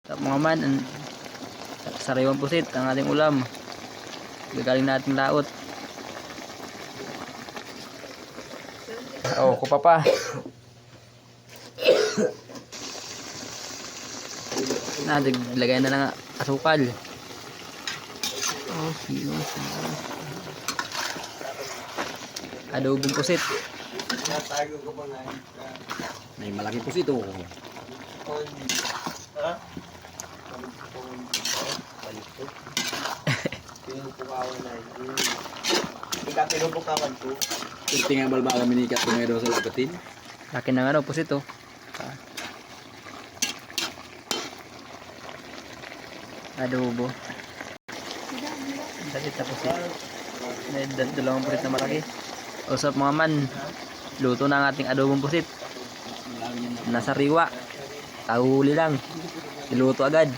Mga man, sariwang pusit ang ating ulam. Gagaling nating laot. Oh, kupa pa. Naglagay na lang asukal. Oh, silos. Adobong pusit. May malaki po ito. Pinupukawan ko. Tingnan balba kami ni Kat Tumero sa labatin. Laki ng ano, pusit oh. Adobo. Dalit na pusit. Dalawang pusit na malaki. Usap mga man, luto na ang ating adobong pusit. Nasa riwa. Tahuli lang. Niluto agad.